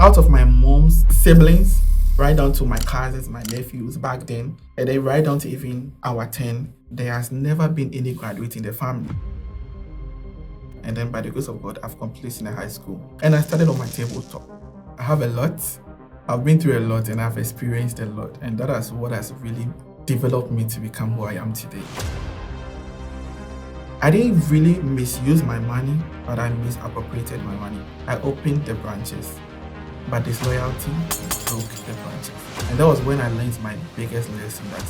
out of my mom's siblings, right down to my cousins, my nephews back then, and then right down to even our 10, there has never been any graduate in the family. And then by the grace of God, I've completed senior high school. And I started on my tabletop. I have a lot. I've been through a lot and I've experienced a lot. And that is what has really developed me to become who I am today. I didn't really misuse my money, but I misappropriated my money. I opened the branches, but disloyalty broke the branches. And that was when I learned my biggest lesson, that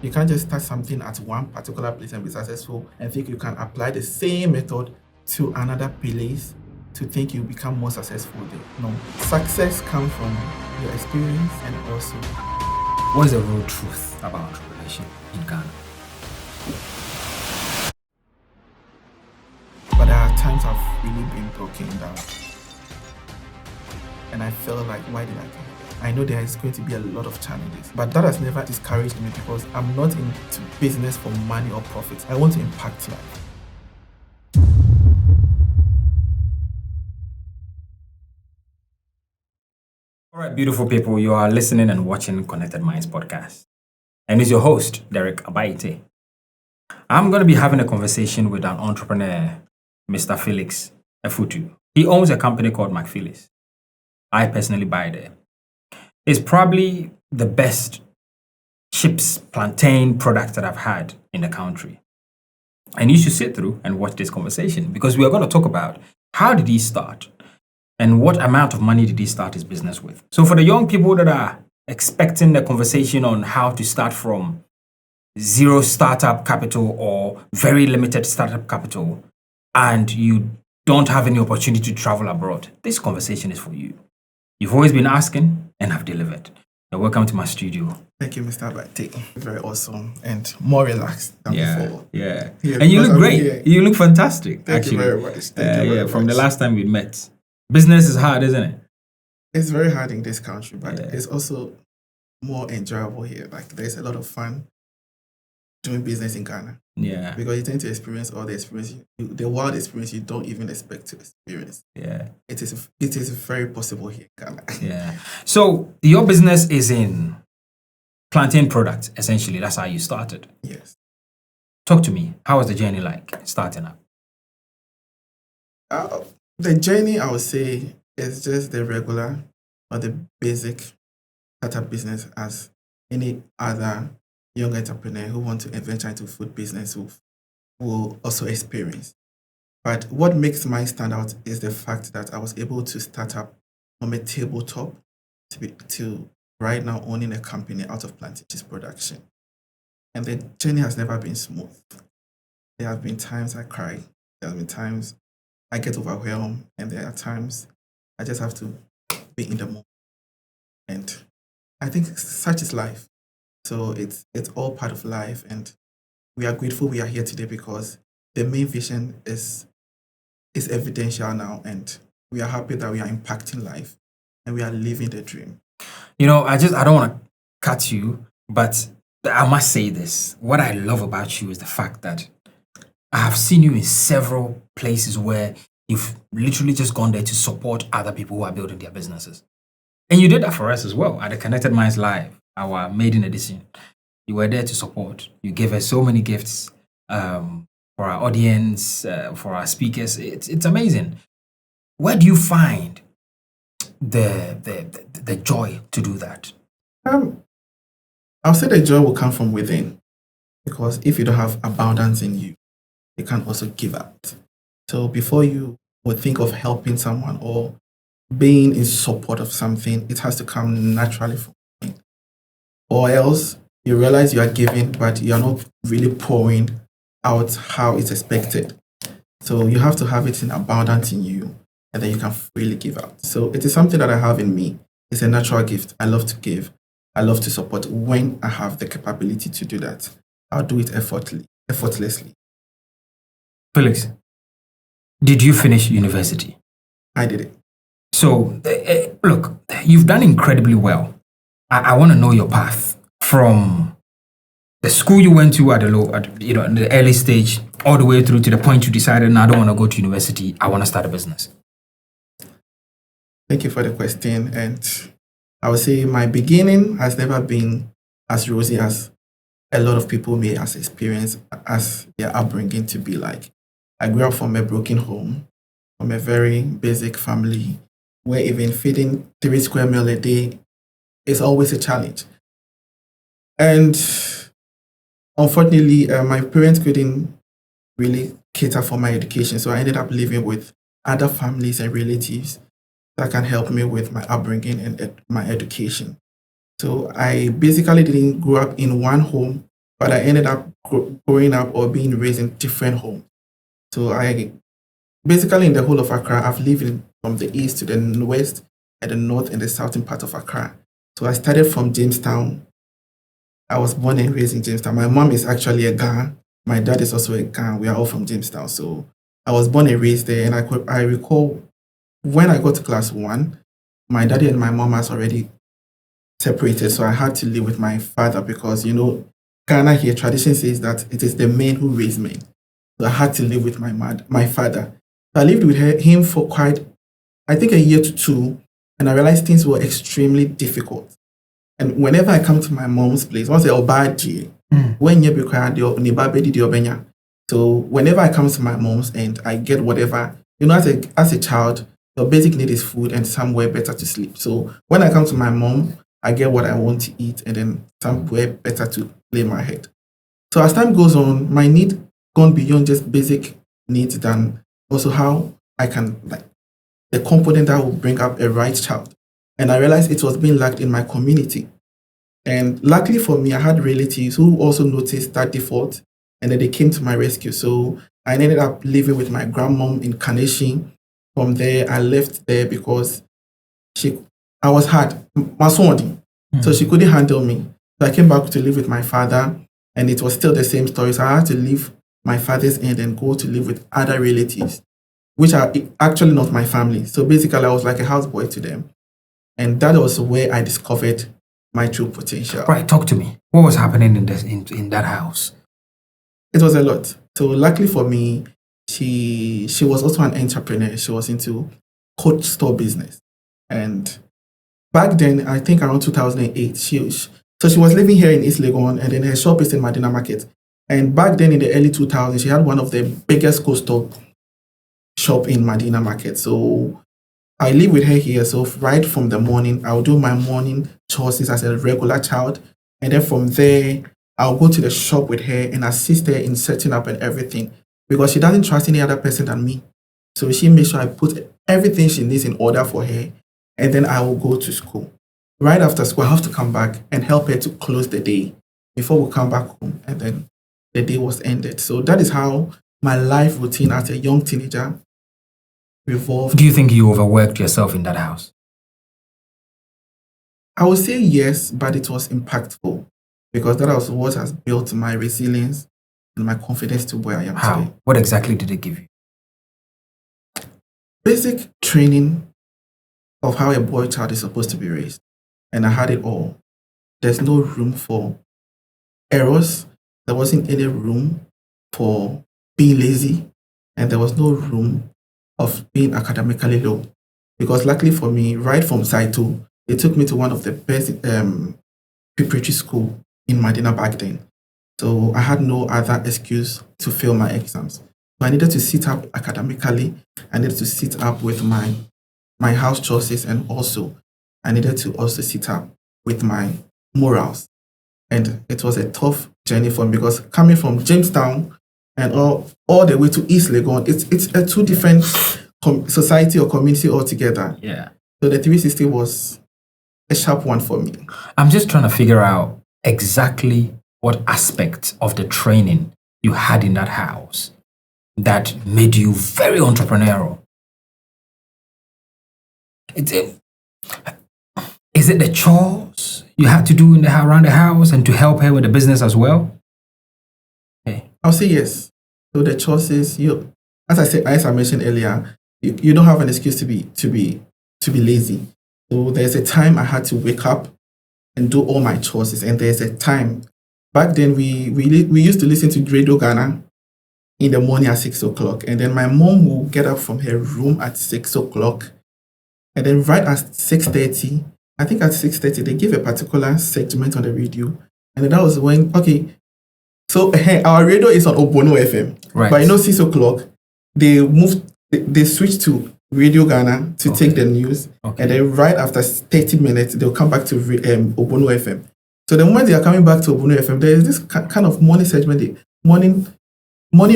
you can't just start something at one particular place and be successful and think you can apply the same method to another place to think you become more successful there. No. Success comes from your experience and also... What is the real truth about entrepreneurship in Ghana? But there are times I've really been broken down. And I felt like, why did I do that? I know there is going to be a lot of challenges, but that has never discouraged me because I'm not into business for money or profit. I want to impact life. All right, beautiful people, you are listening and watching Connected Minds podcast. And it's your host, Derrick Abaitey. I'm going to be having a conversation with an entrepreneur, Mr. Felix Afutu. He owns a company called Felix. I personally buy there. It's probably the best chips plantain product that I've had in the country. And you should sit through and watch this conversation because we are going to talk about how did he start and what amount of money did he start his business with. So for the young people that are expecting the conversation on how to start from zero startup capital or very limited startup capital, and you don't have any opportunity to travel abroad, this conversation is for you. You've always been asking and have delivered. Now, welcome to my studio. Thank you, Mr. Abaitey. Very awesome and more relaxed than before. Yeah. And you look great. You look fantastic. Thank you very much. Thank you very much. From the last time we met. Business is hard, isn't it? It's very hard in this country, but it's also more enjoyable here. Like there's a lot of fun doing business in Ghana. Yeah. Because you tend to experience all the experience, the wild experience you don't even expect to experience. Yeah. It is very possible here in Ghana. Yeah. So your business is in plantain products, essentially. That's how you started. Yes. Talk to me. How was the journey like starting up? The journey, I would say, is just the regular or the basic startup business as any other young entrepreneur who want to venture into food business will also experience. But what makes mine stand out is the fact that I was able to start up from a tabletop to right now owning a company out of Plantain production. And the journey has never been smooth. There have been times I cry. There have been times I get overwhelmed, and there are times I just have to be in the moment. And I think such is life. So it's all part of life, and we are grateful we are here today because the main vision is evidential now, and we are happy that we are impacting life and we are living the dream. You know, I don't want to cut you, but I must say this. What I love about you is the fact that I have seen you in several places where you've literally just gone there to support other people who are building their businesses. And you did that for us as well at the Connected Minds Live, our maiden edition. You were there to support. You gave us so many gifts for our audience, for our speakers. It's amazing. Where do you find the joy to do that? I'll say the joy will come from within, because if you don't have abundance in you, you can also give out. So before you would think of helping someone or being in support of something, it has to come naturally from within. Or else you realize you are giving, but you are not really pouring out how it's expected. So you have to have it in abundance in you, and then you can freely give out. So it is something that I have in me. It's a natural gift. I love to give. I love to support. When I have the capability to do that, I'll do it effortlessly. Felix, did you finish university? I did it. So, look, you've done incredibly well. I want to know your path from the school you went to in the early stage, all the way through to the point you decided, no, I don't want to go to university. I want to start a business. Thank you for the question. And I would say my beginning has never been as rosy as a lot of people may as experience as their upbringing to be like. I grew up from a broken home, from a very basic family, where even feeding 3 square meal a day is always a challenge. And unfortunately, my parents couldn't really cater for my education, so I ended up living with other families and relatives that can help me with my upbringing and my education. So I basically didn't grow up in one home, but I ended up growing up or being raised in different homes. So I basically in the whole of Accra, I've lived from the east to the west and the north and the southern part of Accra. So I started from Jamestown. I was born and raised in Jamestown. My mom is actually a Ghana. My dad is also a Ghana. We are all from Jamestown. So I was born and raised there. And I recall when I got to class 1, my daddy and my mom has already separated. So I had to live with my father because, Ghana here, tradition says that it is the men who raise men. So I had to live with my father. So I lived with him for quite, I think, a year to 2. And I realized things were extremely difficult. And whenever I come to my mom's place, once I bad when you become the so whenever I come to my mom's and I get whatever, as a child, your basic need is food and somewhere better to sleep. So when I come to my mom, I get what I want to eat and then somewhere better to lay my head. So as time goes on, my need gone beyond just basic needs than also how I can the component that will bring up a right child. And I realized it was being lacked in my community. And luckily for me, I had relatives who also noticed that default and then they came to my rescue. So I ended up living with my grandmom in Konnected. From there, I left there because I was hard, so she couldn't handle me. So I came back to live with my father, and it was still the same story. So I had to leave my father's end and go to live with other relatives, which are actually not my family. So basically, I was like a houseboy to them. And that was where I discovered my true potential. Right, talk to me. What was happening in that house? It was a lot. So luckily for me, she was also an entrepreneur. She was into coat store business. And back then, I think around 2008, she was living here in East Legon, and then her shop is in Medina Market. And back then in the early 2000s, she had one of the biggest coat store shop in Medina Market. So I live with her here. So right from the morning, I'll do my morning chores as a regular child. And then from there, I'll go to the shop with her and assist her in setting up and everything because she doesn't trust any other person than me. So she makes sure I put everything she needs in order for her. And then I will go to school. Right after school, I have to come back and help her to close the day before we come back home. And then the day was ended. So that is how my life routine as a young teenager revolved. Do you think you overworked yourself in that house? I would say yes, but it was impactful because that was what has built my resilience and my confidence to where I am How? today. What exactly did it give you? Basic training of how a boy child is supposed to be raised. And I had it all. There's no room for errors. There wasn't any room for being lazy. And there was no room of being academically low. Because luckily for me, right from Saito, they took me to one of the best preparatory school in Medina back then. So I had no other excuse to fail my exams. So I needed to sit up academically. I needed to sit up with my house choices, and also I needed to also sit up with my morals. And it was a tough journey for me because coming from Jamestown and all the way to East Legon, it's a two different society or community altogether. Yeah. So the 360 was a sharp one for me. I'm just trying to figure out exactly what aspects of the training you had in that house that made you very entrepreneurial. Is it the chores you had to do around the house and to help her with the business as well? Okay. I'll say yes. So the choices, as I mentioned earlier, you don't have an excuse to be lazy. So there's a time I had to wake up and do all my choices, and there's a time. Back then, we used to listen to Radio Ghana in the morning at 6 o'clock, and then my mom will get up from her room at 6 o'clock And then right at 6:30, I think at 6:30, they give a particular segment on the radio. And then that was when, okay, so our radio is on Obono FM. Right. But 6 o'clock, they switched to Radio Ghana to take the news. Okay. And then right after 30 minutes, they'll come back to Obono FM. So the moment they are coming back to Obono FM, there is this kind of morning segment, morning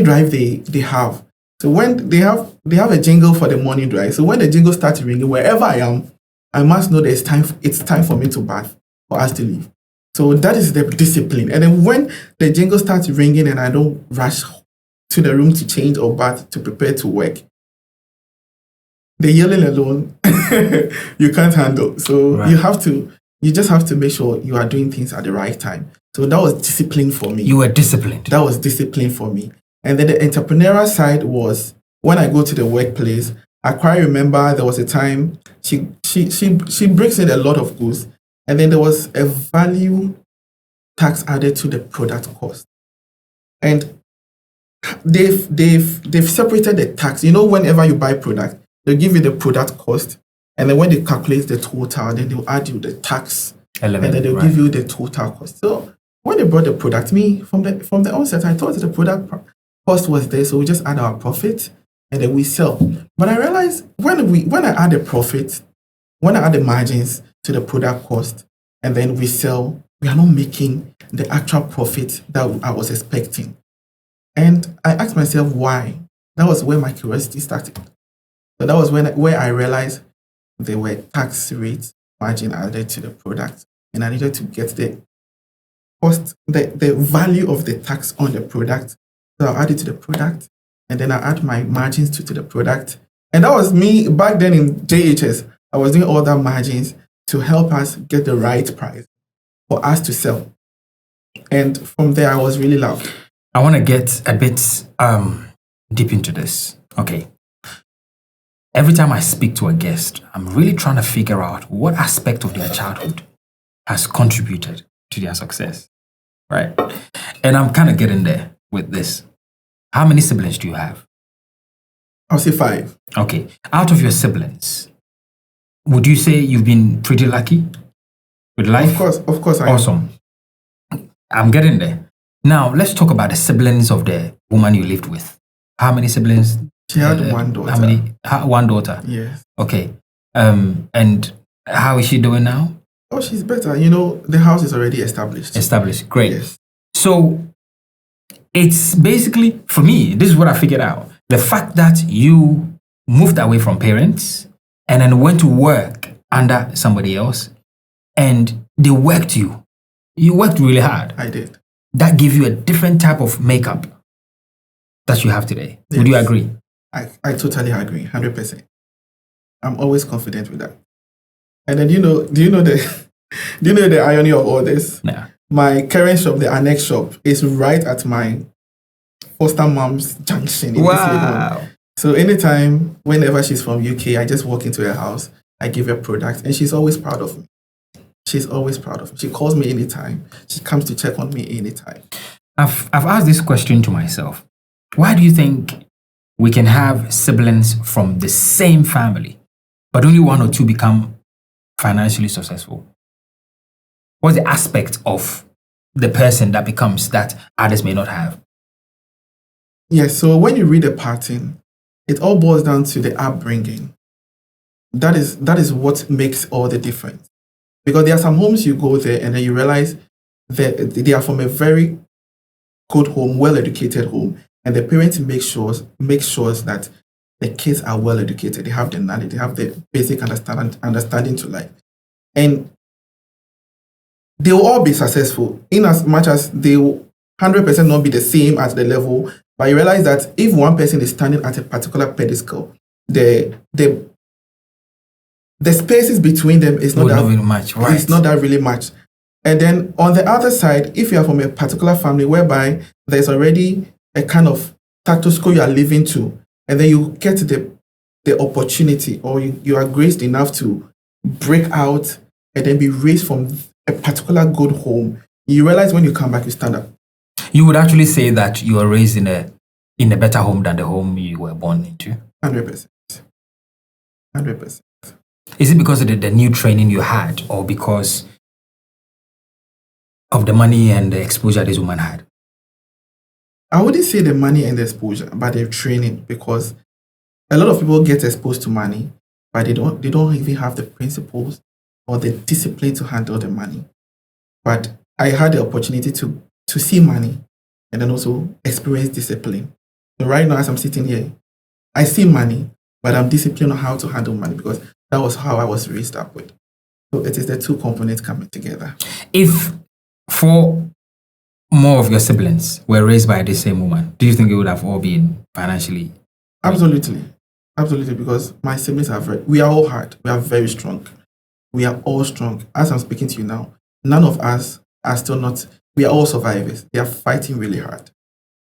drive they have. So when they have a jingle for the morning drive. So when the jingle starts ringing, wherever I am, I must know it's time for me to bath, for us to leave. So that is the discipline. And then when the jingle starts ringing and I don't rush to the room to change or bath to prepare to work, the yelling alone, you can't handle. So right. you just have to make sure you are doing things at the right time. So that was discipline for me. You were disciplined. That was discipline for me. And then the entrepreneurial side was when I go to the workplace, I quite remember there was a time she brings in a lot of goods, and then there was a value tax added to the product cost. And they've separated the tax. Whenever you buy product, they'll give you the product cost, and then when they calculate the total, then they'll add you the tax element, and then they'll give you the total cost. So when they brought the product, from the onset, I thought the product cost was there, so we just add our profit and then we sell. But I realized when I add the profit, when I add the margins to the product cost, and then we sell, we are not making the actual profit that I was expecting. And I asked myself why. That was where my curiosity started. So that was where I realized there were tax rates margin added to the product, and I needed to get the cost, the value of the tax on the product. So I'll add it to the product, and then I add my margins to the product. And that was me back then in JHS. I was doing all that margins to help us get the right price for us to sell. And from there, I was really loved. I want to get a bit deep into this. Okay. Every time I speak to a guest, I'm really trying to figure out what aspect of their childhood has contributed to their success, right? And I'm kind of getting there with this. How many siblings do you have? I'll say 5. Okay. Out of your siblings, would you say you've been pretty lucky with life? Of course. Awesome. I'm getting there. Now, let's talk about the siblings of the woman you lived with. How many siblings? She had one daughter. How many? One daughter? Yes. Okay. And how is she doing now? Oh, she's better. The house is already established. Established. Great. Yes. So it's basically, for me, this is what I figured out. The fact that you moved away from parents and then went to work under somebody else and they worked you. You worked really hard. I did. That gave you a different type of makeup that you have today. Yes. Would you agree? I totally agree, 100%. I'm always confident with that. And then do you know the irony of all this? Yeah. My current shop, the annex shop, is right at my foster mom's junction. In Wow. So anytime, whenever she's from UK, I just walk into her house, I give her products, and she's always proud of me. She's always proud of me. She calls me anytime. She comes to check on me anytime. I've asked this question to myself. Why do you think we can have siblings from the same family, but only one or two become financially successful? What's the aspect of the person that becomes that others may not have? Yes, so when you read the pattern, it all boils down to the upbringing. That is what makes all the difference. Because there are some homes you go there and then you realize that they are from a very good home, well-educated home, and the parents make sure that the kids are well-educated. They have the knowledge, they have the basic understanding to life. And they will all be successful in as much as they will 100% not be the same at the level, but you realize that if one person is standing at a particular pedestal, the spaces between them is not that really much. Right. It's not that really much. And then on the other side, if you are from a particular family whereby there's already a kind of status quo you are living to, and then you get the opportunity, or you are graced enough to break out and then be raised from a particular good home, you realize when you come back, you stand up. You would actually say that you were raised in a better home than the home you were born into? 100%. 100%. Is it because of the new training you had, or because of the money and the exposure this woman had? I wouldn't say the money and the exposure, but the training, because a lot of people get exposed to money, but they don't even have the principles or the discipline to handle the money. But I had the opportunity to see money and then also experience discipline. So right now, as I'm sitting here, I see money, but I'm disciplined on how to handle money because that was how I was raised up with. So it is the two components coming together. If 4 more of your siblings were raised by the same woman, do you think it would have all been financially? Absolutely. Absolutely, because my siblings we are all hard. We are very strong. We are all strong. As I'm speaking to you now, none of us are still not, we are all survivors. They are fighting really hard.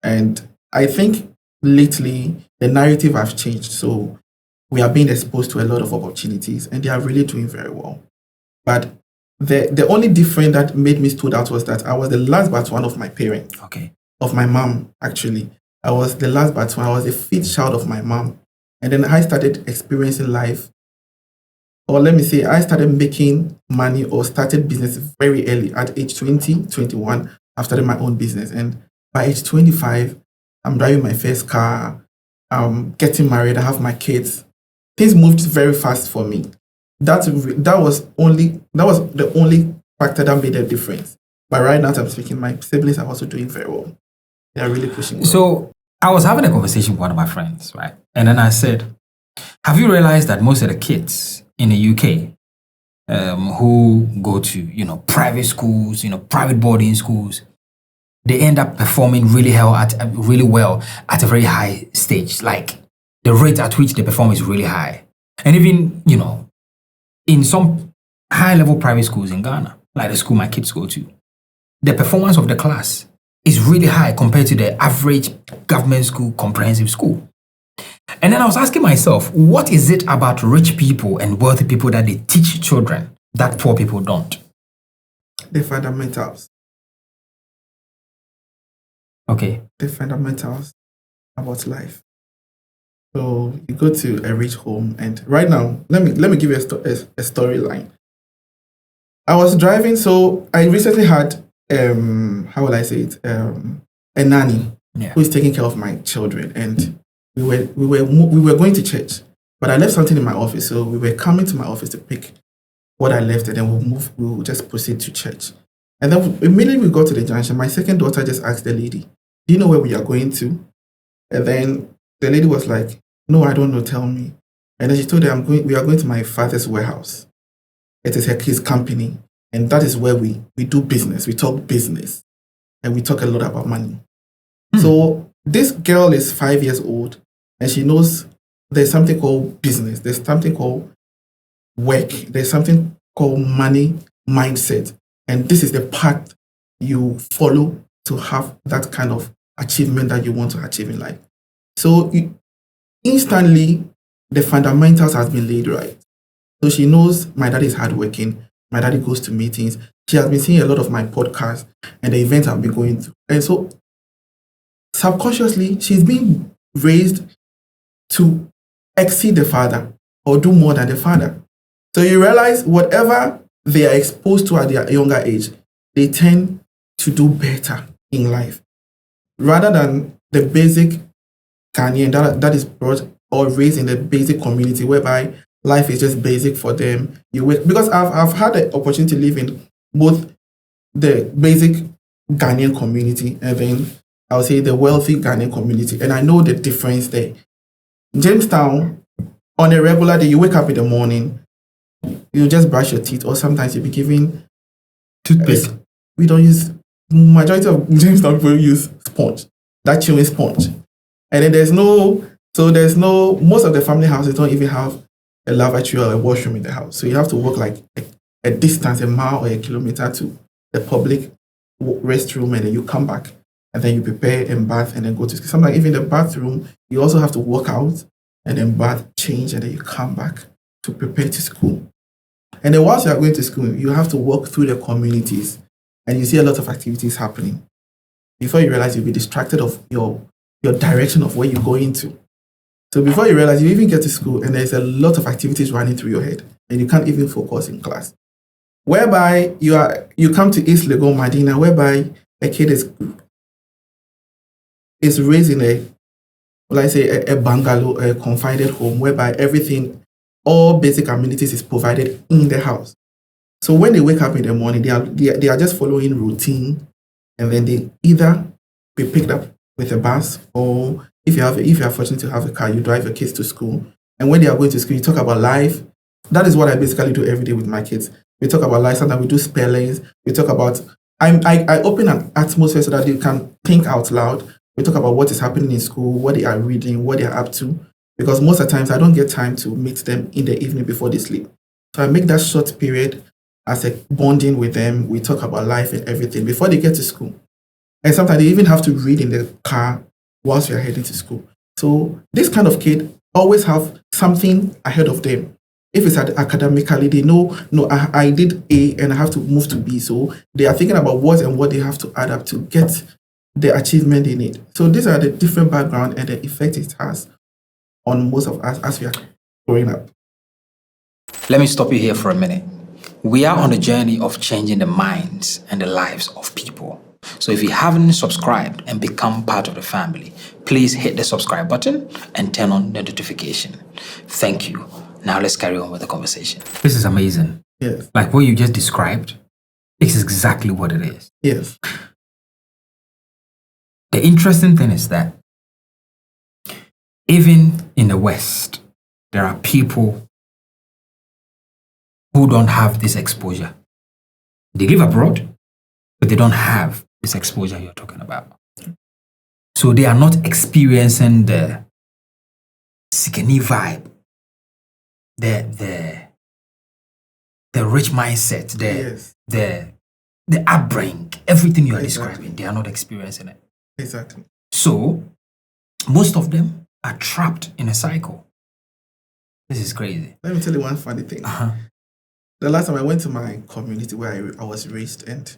And I think lately the narrative has changed. So we are being exposed to a lot of opportunities and they are really doing very well. But the only difference that made me stood out was that I was the last but one of my parents. Okay. Of my mom, actually. I was the last but one. I was the fifth child of my mom. And then I started experiencing life, or let me say, I started making money or started business very early at age 20, 21. I started my own business. And by age 25, I'm driving my first car, I'm getting married, I have my kids. Things moved very fast for me. That was the only factor that made a difference. But right now, as I'm speaking, my siblings are also doing very well. They are really pushing well. So I was having a conversation with one of my friends, right? And then I said, have you realized that most of the kids in the UK who go to, private schools, private boarding schools, they end up performing really well at a very high stage. Like the rate at which they perform is really high. And even, in some high-level private schools in Ghana, like the school my kids go to, the performance of the class is really high compared to the average government school, comprehensive school. And then I was asking myself, what is it about rich people and wealthy people that they teach children that poor people don't? The fundamentals. Okay. The fundamentals about life. So you go to a rich home, and right now, let me give you a storyline. I was driving, so I recently had how will I say it? A nanny who is taking care of my children, and we were going to church, but I left something in my office, so we were coming to my office to pick what I left, and then we'll just proceed to church. And then immediately we got to the junction, my second daughter just asked the lady, "Do you know where we are going to?" And then the lady was like, "No, I don't know, tell me." And then she told her, we are going to my father's warehouse. It is his company. And that is where we do business. We talk business. And we talk a lot about money. So this girl is 5 years old. And she knows there's something called business. There's something called work. There's something called money mindset. And this is the path you follow to have that kind of achievement that you want to achieve in life. So instantly, the fundamentals has been laid right. So she knows my daddy is hardworking. My daddy goes to meetings. She has been seeing a lot of my podcasts and the events I've been going to. And so subconsciously, she's being raised to exceed the father or do more than the father. So you realize whatever they are exposed to at their younger age, they tend to do better in life. Rather than the basic Ghanaian that is brought or raised in the basic community whereby life is just basic for them. Because I've had the opportunity to live in both the basic Ghanaian community and then I would say the wealthy Ghanaian community. And I know the difference there. Jamestown, on a regular day, you wake up in the morning, you just brush your teeth, or sometimes you'll be given toothpaste. We don't use, majority of Jamestown people use sponge, that chewing sponge. And then most of the family houses don't even have a lavatory or a washroom in the house. So you have to walk like a distance, a mile or a kilometer to the public restroom, and then you come back and then you prepare and bath and then go to school. Sometimes even the bathroom, you also have to walk out and then bath, change, and then you come back to prepare to school. And then whilst you are going to school, you have to walk through the communities and you see a lot of activities happening. Before you realize, you'll be distracted of your direction of where you're going to. So before you realize, you even get to school and there's a lot of activities running through your head. and you can't even focus in class. Whereby you come to East Legon Medina, whereby a kid is raised in a bungalow, a confided home, whereby everything, all basic amenities is provided in the house. So when they wake up in the morning, they are just following routine, and then they either be picked up with a bus, or if you are fortunate to have a car, you drive your kids to school. And when they are going to school, you talk about life. That is what I basically do every day with my kids. We talk about life. Sometimes we do spellings. We talk about I open an atmosphere so that they can think out loud. We talk about what is happening in school, what they are reading, what they are up to. Because most of the times I don't get time to meet them in the evening before they sleep. So I make that short period as a bonding with them. We talk about life and everything before they get to school. And sometimes they even have to read in the car whilst we are heading to school. So this kind of kid always have something ahead of them. If it's academically, they know, no, I did A and I have to move to B. So they are thinking about what they have to add up to get the achievement they need. So these are the different background and the effect it has on most of us as we are growing up. Let me stop you here for a minute. We are on a journey of changing the minds and the lives of people. So if you haven't subscribed and become part of the family, please hit the subscribe button and turn on the notification. Thank you. Now let's carry on with the conversation. This is amazing. Yes. Like what you just described, it's exactly what it is. Yes. The interesting thing is that even in the West, there are people who don't have this exposure. They live abroad, but they don't have this exposure you're talking about. So they are not experiencing the Sikeni vibe, the rich mindset, the upbringing, everything you are describing, they are not experiencing it. Exactly. So most of them are trapped in a cycle. This is crazy. Let me tell you one funny thing. The last time I went to my community where I was raised, and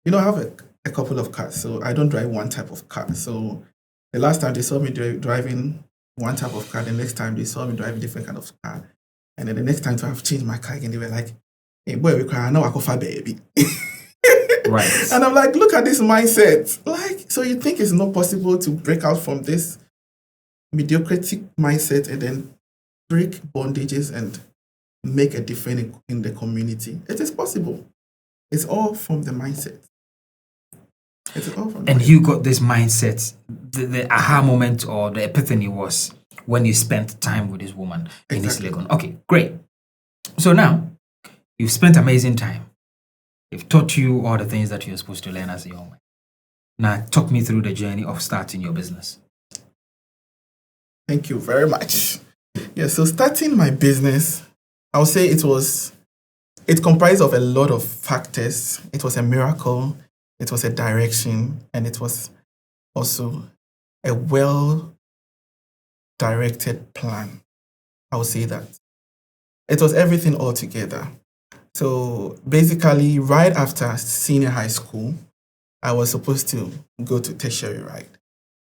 I have a couple of cars, so I don't drive one type of car. So the last time they saw me driving one type of car, the next time they saw me driving a different kind of car. And then the next time to have changed my car again, they were like, hey, boy, we cry, now I go baby. Right. And I'm like, look at this mindset. Like, so you think it's not possible to break out from this mediocrity mindset and then break bondages and make a difference in the community? It is possible. It's all from the mindset. And you got this mindset. The aha moment or the epiphany was when you spent time with this woman in East Legon. Okay, great. So now, you've spent amazing time. They've taught you all the things that you're supposed to learn as a young man. Now, talk me through the journey of starting your business. Thank you very much. Yeah, so starting my business, I would say it comprised of a lot of factors. It was a miracle, it was a direction, and it was also a well-directed plan. I would say that. It was everything all together. So basically, right after senior high school, I was supposed to go to tertiary, right?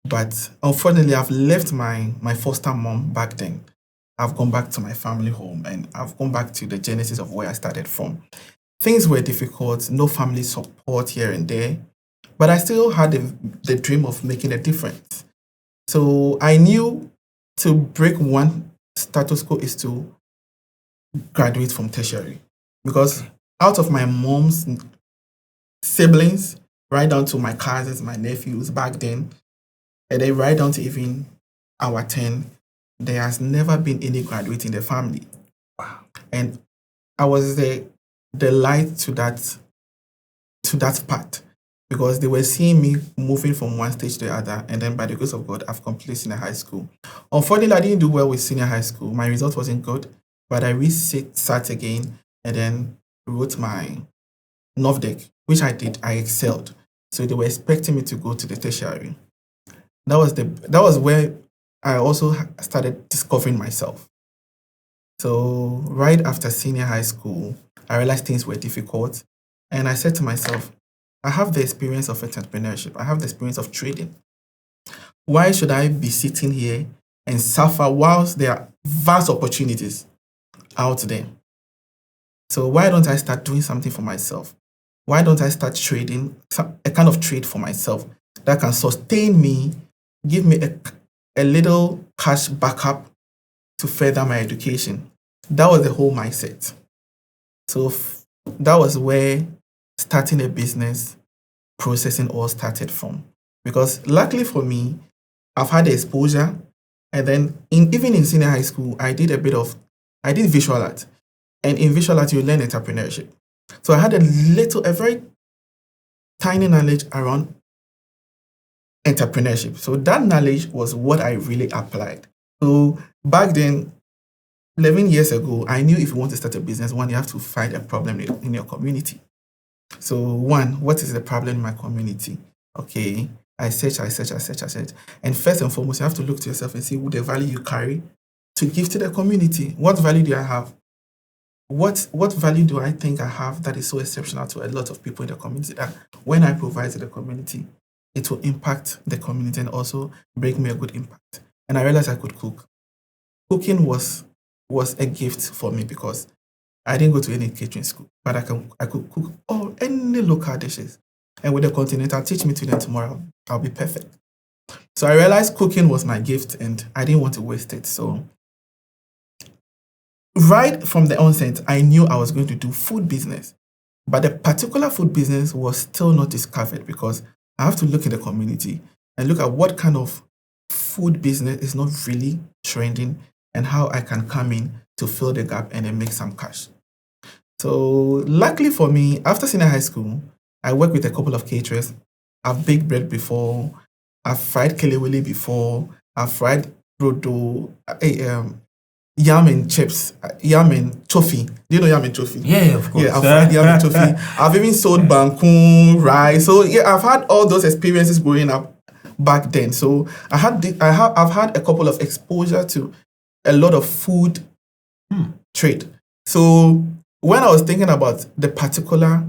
But unfortunately, I've left my foster mom back then. I've gone back to my family home and I've gone back to the genesis of where I started from. Things were difficult, no family support here and there, but I still had the dream of making a difference. So I knew to break one status quo is to graduate from tertiary. Because out of my mom's siblings, right down to my cousins, my nephews back then, and then right down to even our 10, there has never been any graduate in the family. Wow. And I was the light to that part, because they were seeing me moving from one stage to the other, and then by the grace of God, I've completed senior high school. Unfortunately, I didn't do well with senior high school. My result wasn't good, but I resat again and then wrote my NOVDEC, which I did. I excelled. So they were expecting me to go to the tertiary. That was where I also started discovering myself. So right after senior high school, I realized things were difficult. And I said to myself, I have the experience of entrepreneurship. I have the experience of trading. Why should I be sitting here and suffer whilst there are vast opportunities out there? So why don't I start doing something for myself? Why don't I start trading, a kind of trade for myself that can sustain me, give me a little cash backup to further my education? That was the whole mindset. So that was where starting a business processing all started from. Because luckily for me, I've had the exposure. And then even in senior high school, I did visual art. And in visual art, you learn entrepreneurship. So I had a very tiny knowledge around entrepreneurship. So that knowledge was what I really applied. So back then, 11 years ago, I knew if you want to start a business, one, you have to find a problem in your community. So one, what is the problem in my community? Okay, I search. And first and foremost, you have to look to yourself and see what the value you carry to give to the community. What value do I have? What value do I think I have that is so exceptional to a lot of people in the community that when I provide to the community, it will impact the community and also bring me a good impact? And I realized I could cook. Cooking was a gift for me because I didn't go to any catering school, but I could cook any local dishes. And with the continental, teach me today and tomorrow, I'll be perfect. So I realized cooking was my gift and I didn't want to waste it. So right from the onset, I knew I was going to do food business. But the particular food business was still not discovered because I have to look in the community and look at what kind of food business is not really trending and how I can come in to fill the gap and then make some cash. So luckily for me, after senior high school, I worked with a couple of caterers. I've baked bread before. I've fried kelewele before. I've fried rodo, yam and chips, yam and toffee. Do you know yam and toffee? Yeah, of course. Yeah, I've fried yam and toffee. I've even sold bangkun, rice. So yeah, I've had all those experiences growing up back then. So I've had a couple of exposure to a lot of food trade. So when I was thinking about the particular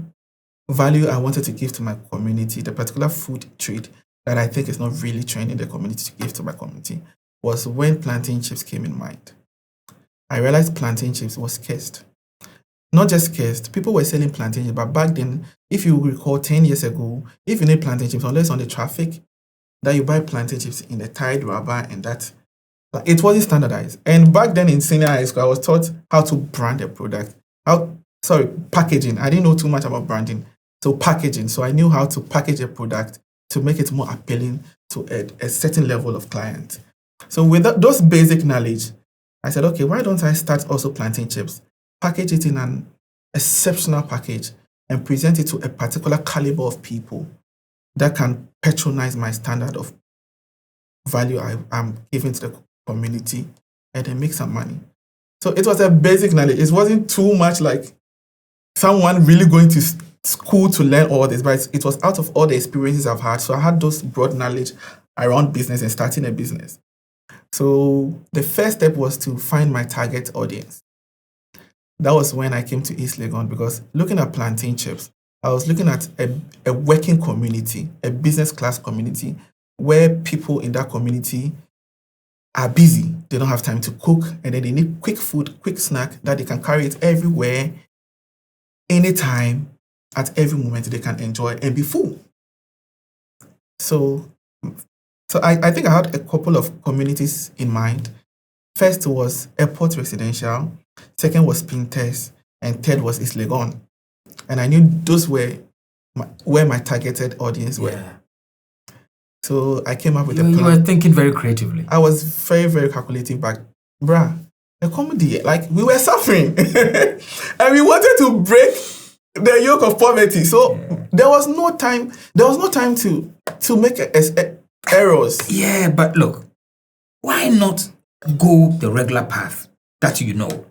value I wanted to give to my community, the particular food trade that I think is not really trending the community to give to my community, was when plantain chips came in mind. I realized plantain chips was scarce. Not just scarce, people were selling plantain chips, but back then, if you recall 10 years ago, if you need plantain chips, unless on the traffic, that you buy plantain chips in the Tide rubber and that, it wasn't standardized. And back then in senior high school, I was taught how to brand a product. Packaging. I didn't know too much about branding. So packaging. So I knew how to package a product to make it more appealing to a certain level of client. So with those basic knowledge, I said, okay, why don't I start also plantain chips, package it in an exceptional package and present it to a particular caliber of people that can patronize my standard of value I'm giving to the community and then make some money. So it was a basic knowledge. It wasn't too much like someone really going to school to learn all this, but it was out of all the experiences I've had. So I had those broad knowledge around business and starting a business. So the first step was to find my target audience. That was when I came to East Legon, because looking at plantain chips, I was looking at a working community, a business class community, where people in that community are busy. They don't have time to cook, and then they need quick food, quick snack that they can carry it everywhere, anytime, at every moment they can enjoy and be full. So I think I had a couple of communities in mind. First was Airport Residential, second was Pinterest, and third was East Legon. And I knew those were where my targeted audience were. So I came up with a plan. You were thinking very creatively. I was very, very calculative back. A comedy, like we were suffering. And we wanted to break the yoke of poverty. So there was no time to make errors. Yeah, but look, why not go the regular path that you know?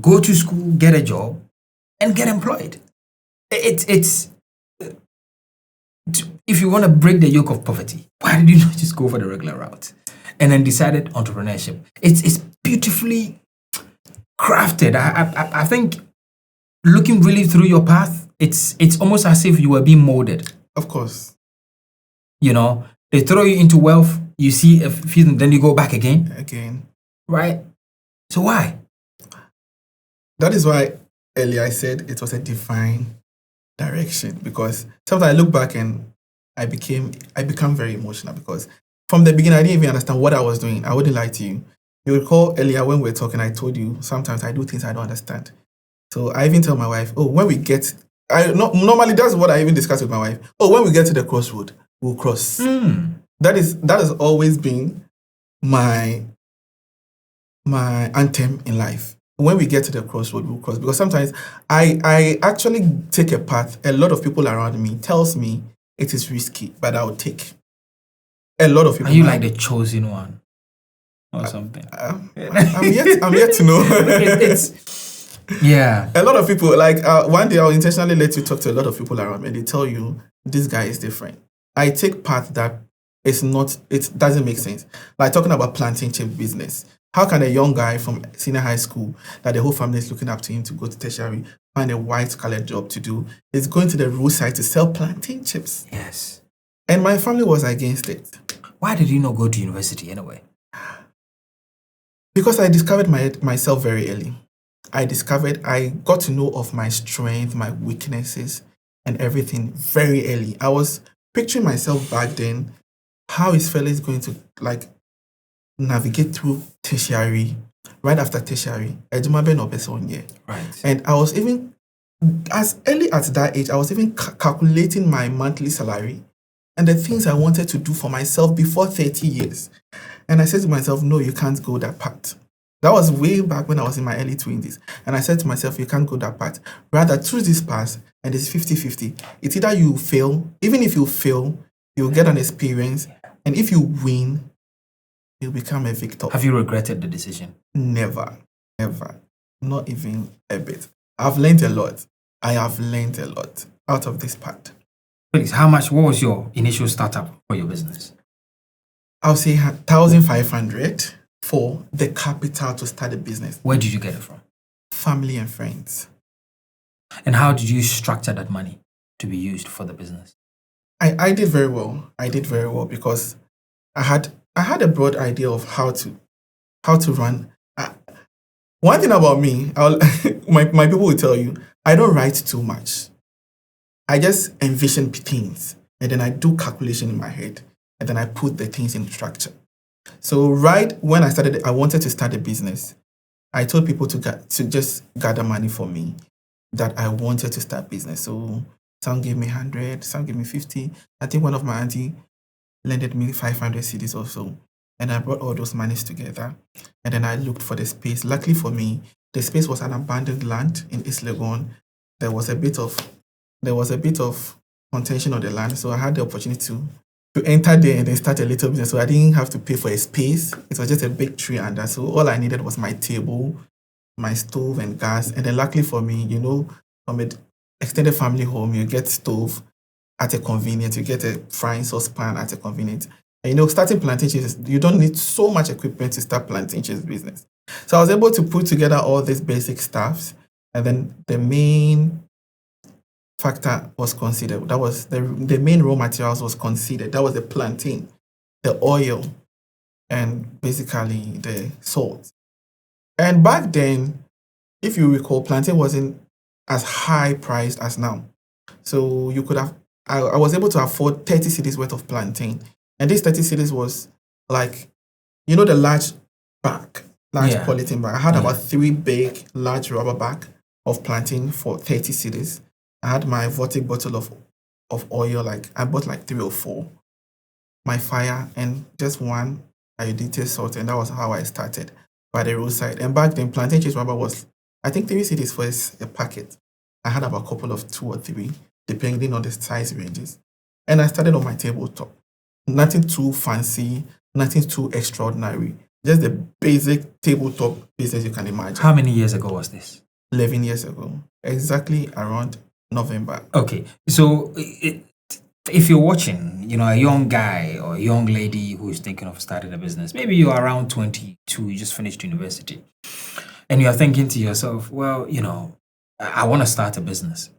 Go to school, get a job, and get employed. It's if you want to break the yoke of poverty, why did you not just go for the regular route and then decided entrepreneurship? It's beautifully crafted. I think looking really through your path, it's almost as if you were being molded. Of course. You know, they throw you into wealth, you see a few, then you go back again. Again. Right? So why? That is why earlier I said it was a divine direction, because sometimes I look back and I become very emotional, because from the beginning I didn't even understand what I was doing. I wouldn't lie to you. You recall earlier when we were talking, I told you sometimes I do things I don't understand. So I even tell my wife, oh, when we get, normally that's what I even discuss with my wife. Oh, when we get to the crossroad, we'll cross. That has always been my anthem in life. When we get to the crossroad, we'll cross. Because sometimes I actually take a path. A lot of people around me tells me it is risky, but I'll take. A lot of people. Are you like the chosen one or something? I'm yet to know. Yeah. A lot of people, like one day I'll intentionally let you talk to a lot of people around me and they tell you this guy is different. I take path that it doesn't make sense. Like talking about plantain chip business. How can a young guy from senior high school that the whole family is looking up to him to go to tertiary find a white-collar job to do? Is going to the roadside to sell plantain chips. Yes. And my family was against it. Why did you not go to university anyway? Because I discovered myself very early. I got to know of my strength, my weaknesses, and everything very early. I was picturing myself back then. How is Felix going to navigate through tertiary, right after tertiary? Right. And I was even, as early at that age, I was even calculating my monthly salary and the things I wanted to do for myself before 30 years. And I said to myself, no, you can't go that path. That was way back when I was in my early 20s. And I said to myself, you can't go that path. Rather, choose this path, and it's 50-50. It's either you fail, even if you fail, you'll get an experience. And if you win, you'll become a victor. Have you regretted the decision? Never, ever. Not even a bit. I've learned a lot. I have learned a lot out of this part. Felix, what was your initial startup for your business? I'll say 1,500 for the capital to start a business. Where did you get it from? Family and friends. And how did you structure that money to be used for the business? I did very well. I did very well because I had a broad idea of how to run. One thing about me, my people will tell you, I don't write too much. I just envision things and then I do calculation in my head and then I put the things in structure. So right when I wanted to start a business, I told people to just gather money for me that I wanted to start business. So some gave me 100, some gave me 50. I think one of my auntie lended me 500 cedis or so. And I brought all those monies together. And then I looked for the space. Luckily for me, the space was an abandoned land in East Legon. There was a bit of contention on the land. So I had the opportunity to enter there and then start a little business. So I didn't have to pay for a space. It was just a big tree under. So all I needed was my table, my stove and gas. And then luckily for me, from an extended family home, you get stove at a convenience, you get a frying saucepan at a convenience. And starting plantain chips, you don't need so much equipment to start plantain chips business. So I was able to put together all these basic stuffs, and then the main factor was considered. That was the main raw materials was considered. That was the plantain, the oil, and basically the salt. And back then, if you recall, plantain wasn't as high priced as now. So you could have, I was able to afford 30 cedis worth of plantain. And this 30 cedis was like, the large polythene bag. I had about 3 big, large rubber bag of plantain for 30 cedis. I had my Volatile bottle of oil, I bought 3 or 4. My fire and just one iodinated salt, and that was how I started by the roadside. And back then, plantain chips rubber was, I think 3 cedis for a packet. I had about a couple of 2 or 3, depending on the size ranges. And I started on my tabletop. Nothing too fancy, nothing too extraordinary. Just the basic tabletop business you can imagine. How many years ago was this? 11 years ago. Exactly around November. Okay. So if you're watching, a young guy or a young lady who is thinking of starting a business, maybe you're around 22, you just finished university, and you're thinking to yourself, well, I want to start a business.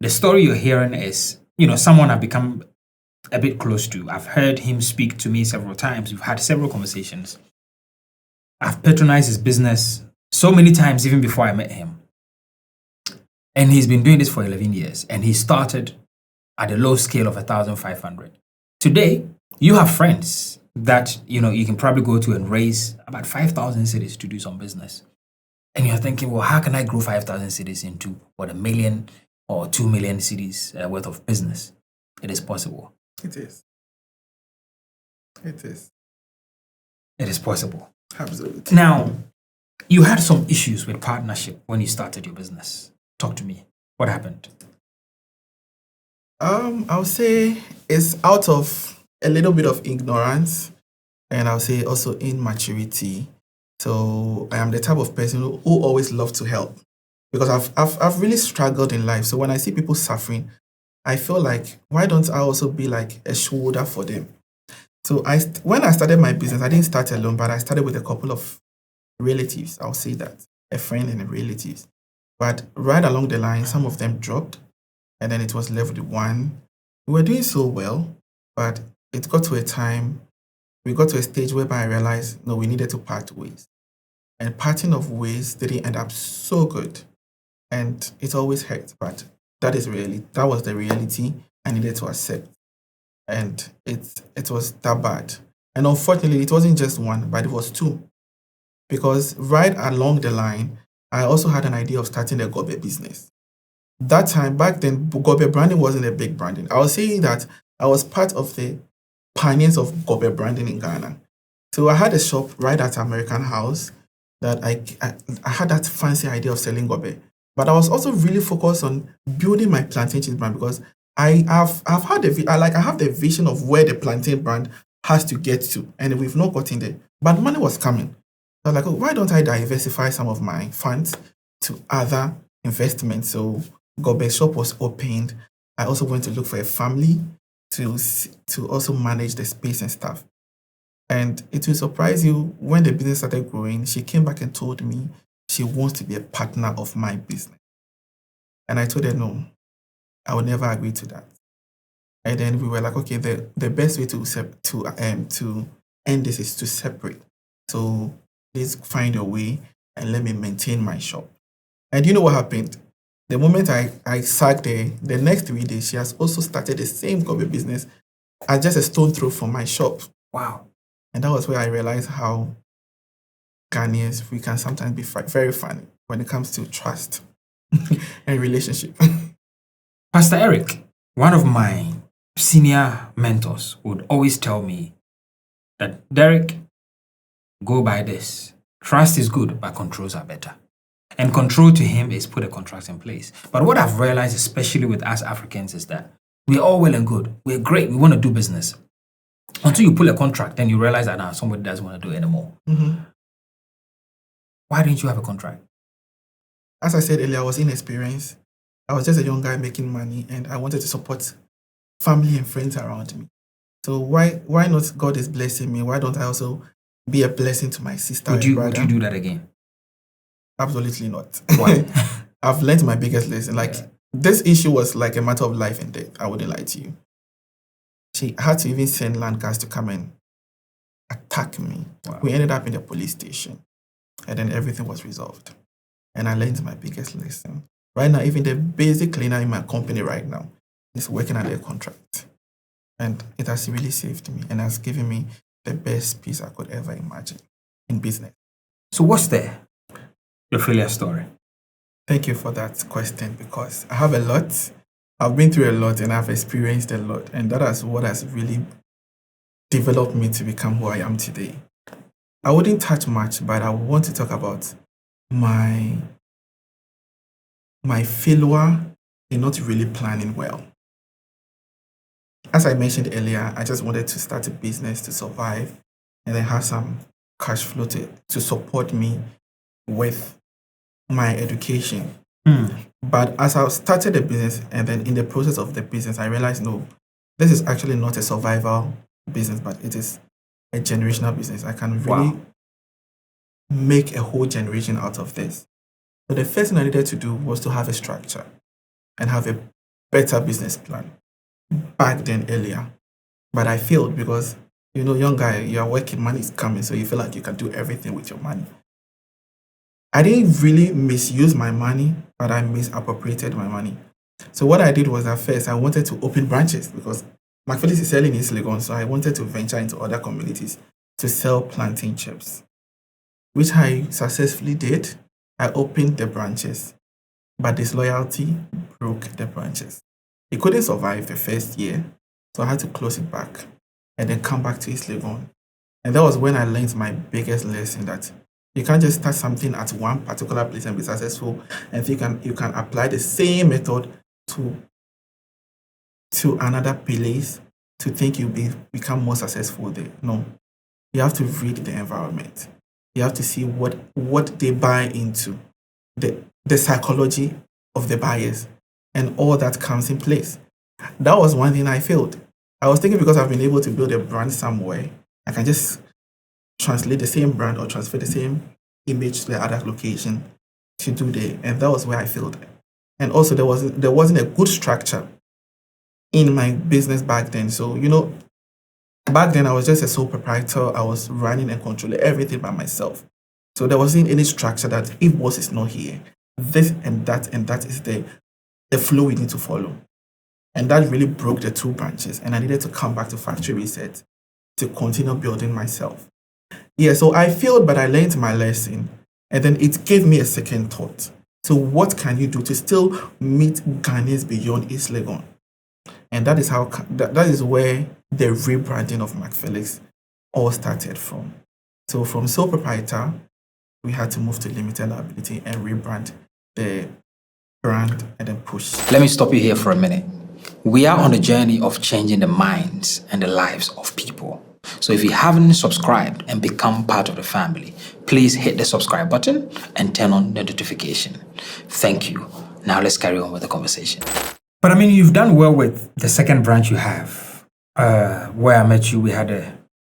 The story you're hearing is, someone I've become a bit close to. I've heard him speak to me several times. We've had several conversations. I've patronized his business so many times, even before I met him. And he's been doing this for 11 years. And he started at a low scale of 1,500. Today, you have friends that you can probably go to and raise about 5,000 cedis to do some business. And you're thinking, well, how can I grow 5,000 cedis into what, 1 million or 2 million cedis worth of business? It is possible. It is. It is. It is possible. Absolutely. Now, you had some issues with partnership when you started your business. Talk to me. What happened? I'll say it's out of a little bit of ignorance, and I'll say also immaturity. So I am the type of person who always loves to help, because I've really struggled in life. So when I see people suffering, I feel like, why don't I also be like a shoulder for them? So when I started my business, I didn't start alone, but I started with a couple of relatives. I'll say that, a friend and a relatives. But right along the line, some of them dropped, and then it was left with one. We were doing so well, but it got to a time, we got to a stage whereby I realized, no, we needed to part ways. And parting of ways didn't end up so good. And it always hurt, but that was the reality I needed to accept. And it was that bad. And unfortunately, it wasn't just one, but it was two. Because right along the line, I also had an idea of starting a gobe business. That time, back then, gobe branding wasn't a big branding. I was saying that I was part of the pioneers of gobe branding in Ghana. So I had a shop right at American House that I had that fancy idea of selling gobe. But I was also really focused on building my plantain cheese brand, because I have the vision of where the plantain brand has to get to, and we've not gotten there. But money was coming. I was like, oh, why don't I diversify some of my funds to other investments? So gobe shop was opened. I also went to look for a family to also manage the space and stuff. And it will surprise you, when the business started growing, she came back and told me she wants to be a partner of my business. And I told her, no, I would never agree to that. And then we were like, okay, the best way to end this is to separate. So please find a way and let me maintain my shop. And you know what happened? The moment I sacked her, the next 3 days, she has also started the same gobe business as just a stone throw from my shop. Wow. And that was where I realized how Ghanaians, we can sometimes be very funny when it comes to trust and relationship. Pastor Eric, one of my senior mentors, would always tell me that, Derrick, go by this. Trust is good, but controls are better. And control to him is put a contract in place. But what I've realized, especially with us Africans, is that we're all well and good. We're great. We want to do business. Until you pull a contract, then you realize that now somebody doesn't want to do it anymore. Mm-hmm. Why didn't you have a contract? As I said earlier, I was inexperienced. I was just a young guy making money, and I wanted to support family and friends around me. So why not? God is blessing me. Why don't I also be a blessing to my sister Would and brother? Would you do that again? Absolutely not. Why? I've learned my biggest lesson. This issue was like a matter of life and death. I wouldn't lie to you. She had to even send land guards to come and attack me. Wow. We ended up in the police station, and then everything was resolved. And I learned my biggest lesson. Right now, even the basic cleaner in my company right now is working under a contract. And it has really saved me and has given me the best peace I could ever imagine in business. So what's your failure story? Thank you for that question, because I have a lot. I've been through a lot and I've experienced a lot. And that is what has really developed me to become who I am today. I wouldn't touch much, but I want to talk about my failure in not really planning well. As I mentioned earlier, I just wanted to start a business to survive and then have some cash flow to support me with my education. But as I started the business, and then in the process of the business, I realized, no, this is actually not a survival business, but it is a generational business. I can really make a whole generation out of this. So the first thing I needed to do was to have a structure and have a better business plan back then, earlier. But I failed because, young guy, you are working, money is coming, so you feel like you can do everything with your money. I didn't really misuse my money, but I misappropriated my money. So what I did was at first I wanted to open branches because Felix is selling in East Legon, so I wanted to venture into other communities to sell plantain chips, which I successfully did. I opened the branches, but disloyalty broke the branches. It couldn't survive the first year, so I had to close it back and then come back to East Legon. And that was when I learned my biggest lesson that you can't just start something at one particular place and be successful and think you can apply the same method to another place to think you'll become more successful there. No. You have to read the environment. You have to see what they buy into, the psychology of the buyers, and all that comes in place. That was one thing I failed. I was thinking because I've been able to build a brand somewhere, I can just translate the same brand or transfer the same image to the other location to do there. And that was where I failed. And also there wasn't a good structure in my business back then. So, back then I was just a sole proprietor. I was running and controlling everything by myself. So there wasn't any structure that if boss is not here, this and that is the flow we need to follow. And that really broke the two branches. And I needed to come back to factory reset to continue building myself. Yeah, so I failed, but I learned my lesson. And then it gave me a second thought. So what can you do to still meet Ghanaians beyond East Legon? And that is that is where the rebranding of Felix all started from. So from sole proprietor, we had to move to limited liability and rebrand the brand and then push. Let me stop you here for a minute. We are on a journey of changing the minds and the lives of people. So if you haven't subscribed and become part of the family, please hit the subscribe button and turn on the notification. Thank you. Now let's carry on with the conversation. But I mean, you've done well with the second branch you have. Where I met you, we had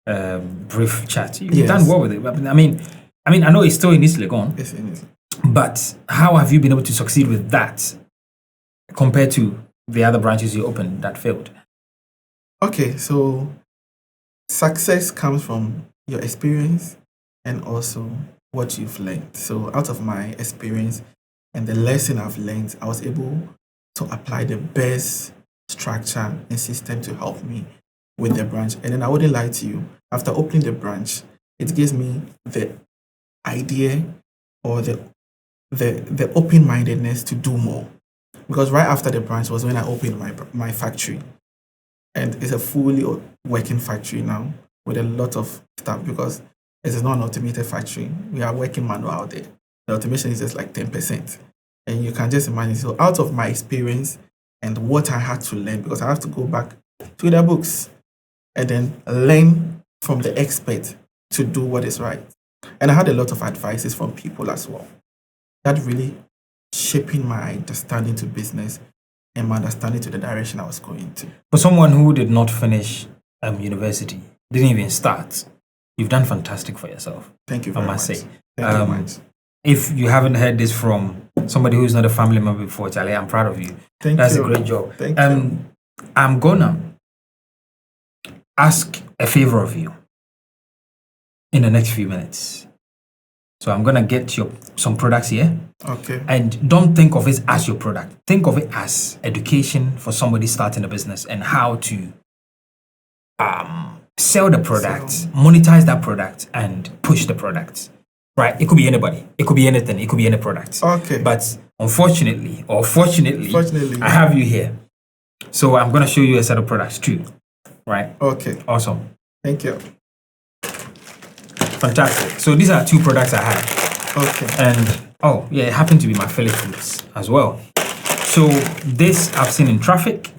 a brief chat. You've done well with it. I mean, I know it's still in East Legon. It's in East Legon. But how have you been able to succeed with that compared to the other branches you opened that failed? Okay, so success comes from your experience and also what you've learned. So out of my experience and the lesson I've learned, I was able to apply the best structure and system to help me with the branch. And then I wouldn't lie to you, after opening the branch, it gives me the idea or the open-mindedness to do more. Because right after the branch was when I opened my factory. And it's a fully working factory now with a lot of stuff because it is not an automated factory. We are working manual out there. The automation is just like 10%. And you can just imagine. So out of my experience and what I had to learn, because I have to go back to the books and then learn from the expert to do what is right. And I had a lot of advices from people as well. That really shaping my understanding to business and my understanding to the direction I was going to. For someone who did not finish university, didn't even start, you've done fantastic for yourself. Thank you very much. I must say. Thank you very much. If you haven't heard this from somebody who's not a family member before, Charlie, I'm proud of you. That's a great job. Thank you. I'm gonna ask a favor of you in the next few minutes. So I'm gonna get some products here. Okay. And don't think of it as your product. Think of it as education for somebody starting a business and how to sell the product, monetize that product, and push the product. Right? It could be anybody. It could be anything. It could be any product. Okay. But unfortunately, or fortunately, I have you here. So I'm going to show you a set of products too. Right? Okay. Awesome. Thank you. Fantastic. So these are two products I have. Okay. And it happened to be my Felix foods as well. So this I've seen in traffic.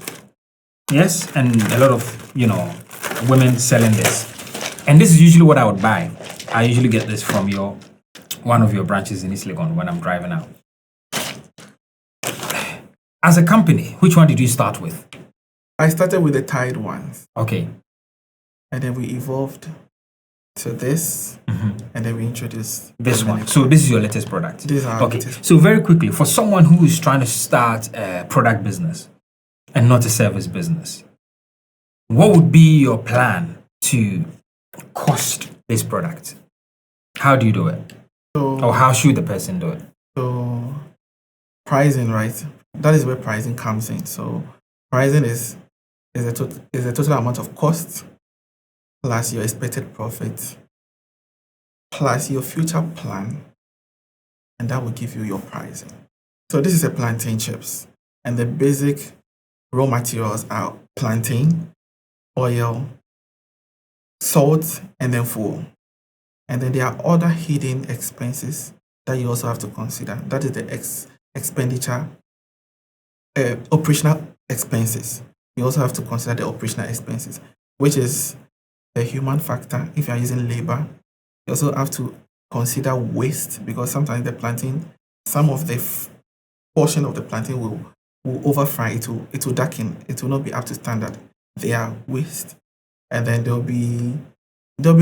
Yes, and a lot of, women selling this. And this is usually what I would buy. I usually get this from one of your branches in East Legon when I'm driving out. As a company, which one did you start with? I started with the Tide ones. Okay. And then we evolved to this, and then we introduced this one. So this is your latest product. These are okay. So very quickly, for someone who is trying to start a product business and not a service business, what would be your plan to cost this product? How do you do it? Or how should the person do it? So pricing, right? That is where pricing comes in. So pricing is a total amount of cost plus your expected profit plus your future plan, and that will give you your pricing. So this is a plantain chips, and the basic raw materials are plantain, oil, salt, and then fuel. And then there are other hidden expenses that you also have to consider. That is the expenditure, operational expenses. You also have to consider the operational expenses, which is the human factor. If you are using labor, you also have to consider waste, because sometimes the plantain, some of the portion of the plantain will overfry. It will darken. It will not be up to standard. They are waste. And then there'll be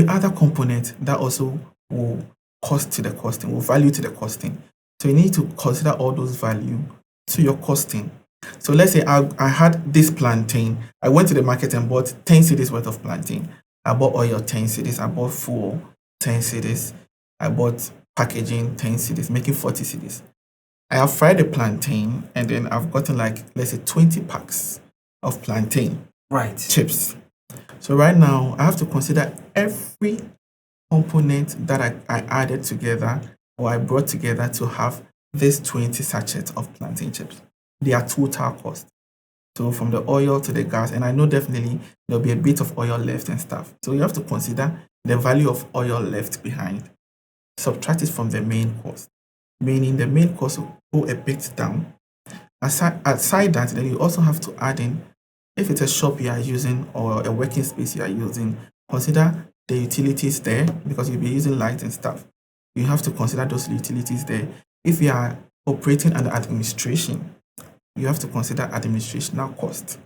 other components that also will cost to the costing, will value to the costing. So you need to consider all those value to your costing. So let's say I had this plantain. I went to the market and bought 10 cedis worth of plantain. I bought oil 10 cedis. I bought fuel 10 cedis. I bought packaging 10 cedis, making 40 cedis. I have fried the plantain, and then I've gotten like, let's say 20 packs of plantain chips. So right now, I have to consider every component that I added together or I brought together to have this 20 sachets of plantain chips. Their total cost. So from the oil to the gas, and I know definitely there'll be a bit of oil left and stuff. So you have to consider the value of oil left behind. Subtract it from the main cost, meaning the main cost will go a bit down. Aside that, then you also have to add in, if it's a shop you are using or a working space you are using, consider the utilities there, because you'll be using light and stuff. You have to consider those utilities there. If you are operating under administration, you have to consider administrational cost.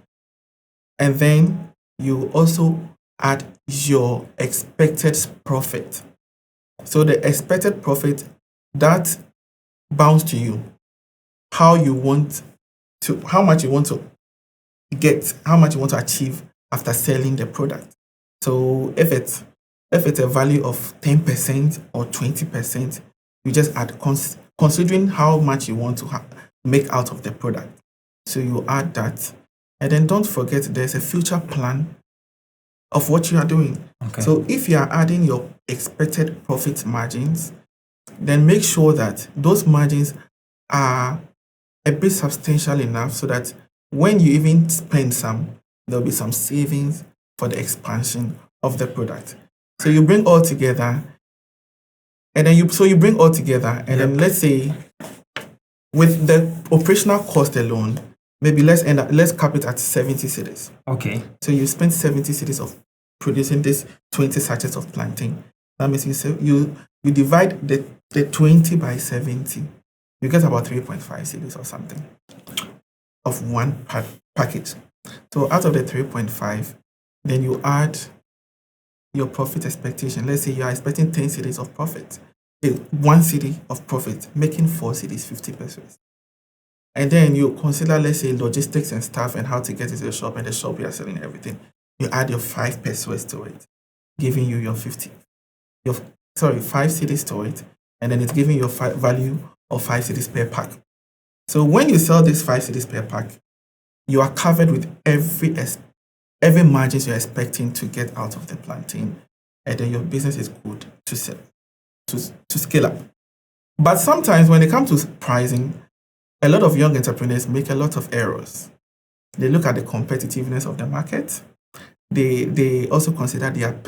And then you also add your expected profit. So the expected profit, that bounds to you. How much you want to get, how much you want to achieve after selling the product. So if it's a value of 10% or 20%, you just add, considering how much you want to make out of the product. So you add that. And then don't forget there's a future plan of what you are doing. Okay. So if you are adding your expected profit margins, then make sure that those margins are a bit substantial enough so that when you even spend some, there'll be some savings for the expansion of the product. So you bring all together, and then you bring all together, and then let's say with the operational cost alone, maybe let's cap it at 70 cedis. Okay. So you spend 70 cedis of producing this 20 sachets of plantain. That means you divide the 20 by 70. You get about 3.5 cedis or something of one package. So out of the 3.5, then you add your profit expectation. Let's say you are expecting 10 cedis of profit. 1 cedi of profit, making 4 cedis, 50 pesos. And then you consider, let's say, logistics and stuff and how to get it to the shop, and the shop you are selling everything. You add your 5 pesos to it, giving you your 5 cedis to it, and then it's giving you a value of 5 cedis per pack. So when you sell this 5 cedis per pack, you are covered with every margins you're expecting to get out of the plantain, and then your business is good to sell, to scale up. But sometimes when it comes to pricing, a lot of young entrepreneurs make a lot of errors. They look at the competitiveness of the market. They also consider their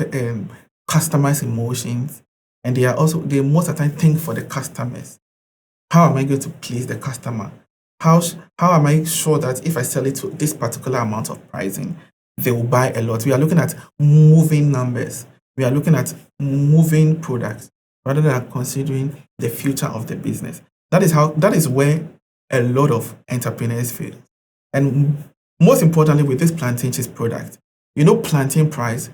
customers' emotions, and they most of the time think for the customers. How am I going to please the customer? How am I sure that if I sell it to this particular amount of pricing, they will buy a lot? We are looking at moving numbers. We are looking at moving products rather than considering the future of the business. That is where a lot of entrepreneurs fail. And most importantly, with this plantain chips product, plantain price